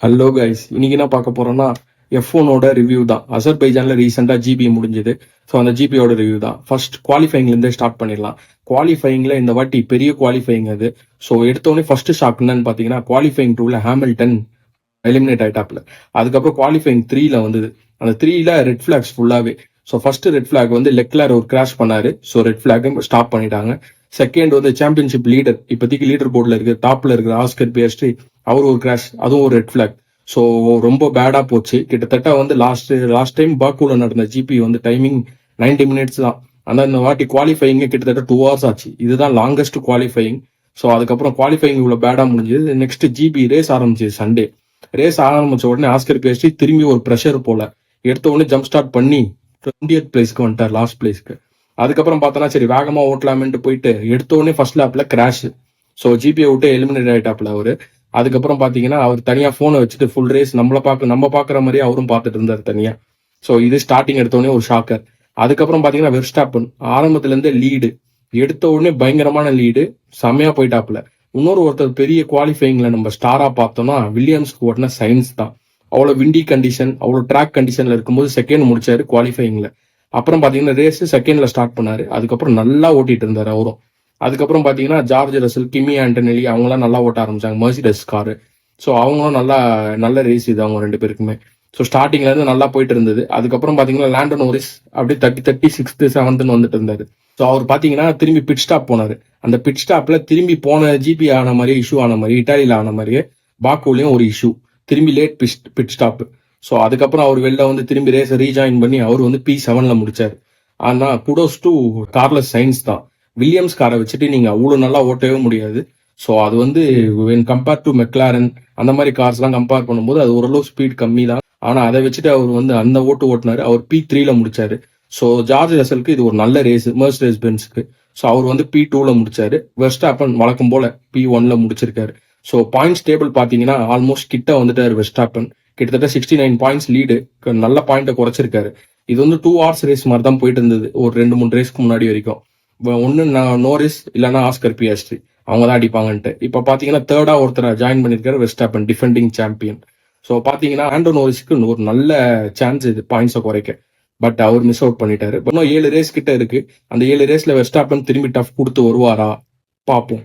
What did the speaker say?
Hello guys, இன்னைக்கு என்ன பார்க்க போறோம்னா F1ஓட ரிவ்யூ தான். அசர்பைஜான்ல ரீசெண்டா ஜிபி முடிஞ்சது. ஸோ அந்த ஜிபியோட ரிவ்யூ தான். ஃபர்ஸ்ட் குவாலிஃபைங்ல இருந்தே ஸ்டார்ட் பண்ணிடலாம். குவாலிஃபைங்ல இந்த வாட்டி பெரிய குவாலிஃபைங் அது. ஸோ எடுத்தோடனே ஃபர்ஸ்ட் ஷாக் என்னன்னு பாத்தீங்கன்னா, குவாலிஃபைங் 2ல ஹாமில்டன் எலிமினேட் ஆயிட்டாப்ல. அதுக்கப்புறம் குவாலிஃபைங் 3ல வந்தது. அந்த 3ல ரெட் ஃபிளாக்ஸ் ஃபுல்லாவே. ஸோ ஃபர்ஸ்ட் ரெட் ஃபிளாக் வந்து லெக்லர் ஒரு கிராஷ் பண்ணாரு. ஸோ ரெட் ஃபிளாக் ஸ்டாப் பண்ணிட்டாங்க. செகண்ட் வந்து சாம்பியன்ஷிப் லீடர், இப்போதைக்கு லீடர் போர்டில் இருக்கு, டாப்ல இருக்கிற ஆஸ்கர் பியஸ்ட்ரி, அவர் ஒரு கிராஷ், அதுவும் ஒரு ரெட் ஃபிளாக். ஸோ ரொம்ப பேடா போச்சு. கிட்டத்தட்ட வந்து லாஸ்ட் டைம் பாக்கூல நடந்த ஜிபி வந்து டைமிங் 90 மினிட்ஸ் தான். ஆனா இந்த வாட்டி குவாலிஃபைங்க கிட்டத்தட்ட 2 hours ஆச்சு. இதுதான் லாங்கஸ்ட் குவாலிஃபைங். ஸோ அதுக்கப்புறம் குவாலிஃபைங் இவ்வளவு பேடா முடிஞ்சது. நெக்ஸ்ட் ஜிபி ரேஸ் ஆரம்பிச்சது சண்டே. ரேஸ் ஆரம்பிச்ச உடனே ஆஸ்கர் பியஸ்ட்ரி திரும்பி ஒரு ப்ரெஷர் போல எடுத்த உடனே ஜம்ப் ஸ்டார்ட் பண்ணி 20th பிளேஸ்க்கு வந்துட்டார், லாஸ்ட் பிளேஸ்க்கு. அதுக்கப்புறம் பார்த்தோன்னா சரி வேகமா ஓட்டலாமேன்ட்டு போயிட்டு எடுத்த உடனே ஃபர்ஸ்ட் லேப்ல கிராஷ். ஸோ ஜிபியை விட்டு எலிமினேட் ஆயிட்டாப்ல அவரு. அதுக்கப்புறம் பாத்தீங்கன்னா அவர் தனியா போனை வச்சுட்டு ஃபுல் ரேஸ் நம்ம பாக்குற மாதிரியே அவரும் பார்த்துட்டு இருந்தார் தனியா. ஸோ இது ஸ்டார்டிங் எடுத்த உடனே ஒரு ஷாக்கர். அதுக்கப்புறம் பாத்தீங்கன்னா வெர்ஸ்டாப்பன் ஆரம்பத்துல இருந்தே லீடு, எடுத்த உடனே பயங்கரமான லீடு, செம்மையா போயிட்டாப்ல. ஒருத்தர் பெரிய குவாலிஃபைங்ல நம்ம ஸ்டாரா பார்த்தோம்னா வில்லியம்ஸ்க்கு ஓட்டின சயின்ஸ் தான். அவ்வளவு விண்டி கண்டிஷன், அவ்வளவு ட்ராக் கண்டிஷன்ல இருக்கும்போது செகண்ட் முடிச்சாரு குவாலிஃபைங்ல. அப்புறம் பாத்தீங்கன்னா ரேஸ் செகண்ட்ல ஸ்டார்ட் பண்ணாரு. அதுக்கப்புறம் நல்லா ஓட்டிட்டு இருந்தாரு அவரும். அதுக்கப்புறம் பாத்தீங்கன்னா ஜார்ஜ் ரசல், கிமி ஆண்டனெலி அவங்களாம் நல்லா ஓட்ட ஆரம்பிச்சாங்க, மெர்சிடஸ் காரு. ஸோ அவங்களும் நல்ல ரேஸ் இது அவங்க ரெண்டு பேருக்குமே. ஸோ ஸ்டார்டிங்ல இருந்து நல்லா போயிட்டு இருந்தது. அதுக்கப்புறம் பாத்தீங்கன்னா லேண்டன் நோரிஸ் அப்படியே தட்டி தட்டி 6th 7th வந்துட்டு இருந்தாரு. ஸோ அவர் பாத்தீங்கன்னா திரும்பி பிட் ஸ்டாப் போனாரு. அந்த பிட் ஸ்டாப்ல திரும்பி போன ஜிபி ஆன மாதிரி இஷ்யூ ஆன மாதிரி, இட்டாலியில ஆன மாதிரியே பாக்கூலயும் ஒரு இஷ்யூ, திரும்பி லேட் பிட் ஸ்டாப். ஸோ அதுக்கப்புறம் அவர் வெளில வந்து திரும்பி ரேஸை ரீஜாயின் பண்ணி அவர் வந்து P7ல முடிச்சாரு. ஆனா குடோஸ் டு கார்லஸ் சைன்ஸ் தான். வில்லியம்ஸ் காரை வச்சுட்டு நீங்க அவ்வளவு நல்லா ஓட்டவே முடியாது. ஸோ அது வந்து கம்பேர் டு மெக்லாரன் அந்த மாதிரி கார்ஸ் எல்லாம் கம்பேர் பண்ணும்போது அது ஓரளவு ஸ்பீட் கம்மி தான். ஆனா அதை வச்சுட்டு அவர் வந்து அந்த ஓட்டினாரு. அவர் P3ல முடிச்சாரு. ஸோ ஜார்ஜ் ரசலுக்கு இது ஒரு நல்ல ரேஸ், மெர்சிடஸ் பென்ஸ்க்கு. ஸோ அவர் வந்து P2ல முடிச்சாரு. வெர்ஸ்டாப்பன் வழக்கம் போல P1ல முடிச்சிருக்காரு. ஸோ பாயிண்ட்ஸ் டேபிள் பாத்தீங்கன்னா ஆல்மோஸ்ட் கிட்ட வந்துட்டாரு வெர்ஸ்டாப்பன். கிட்டத்தட்ட 69 பாயிண்ட்ஸ் லீடு, நல்ல பாயிண்ட குறைச்சிருக்காரு. இது வந்து 2 hours ரேஸ் மாதிரி தான் போயிட்டு இருந்தது ஒரு 2-3 ரேஸ்க்கு முன்னாடி வரைக்கும். ஒன்னு நோரிஸ் இல்லைன்னா ஆஸ்கர் பியஸ்ட்ரி அவங்க தான் அடிப்பாங்கன்ட்டு. இப்ப பாத்தீங்கன்னா தேர்டா ஒருத்தர் ஜாயின் பண்ணிருக்காரு வெர்ஸ்டாப்பன், டிஃபெண்டிங் சாம்பியன். ஸோ பாத்தீங்கன்னா ஆண்டோ நோரிஸ்க்கு ஒரு நல்ல சான்ஸ் இது பாயிண்ட்ஸை குறைக்க. பட் அவர் மிஸ் அவுட் பண்ணிட்டாரு. இன்னும் 7 ரேஸ் கிட்ட இருக்கு. அந்த 7 ரேஸ்ல வெர்ஸ்டாப்பன் திரும்பி டஃப் கொடுத்து வருவாரா, பார்ப்போம்.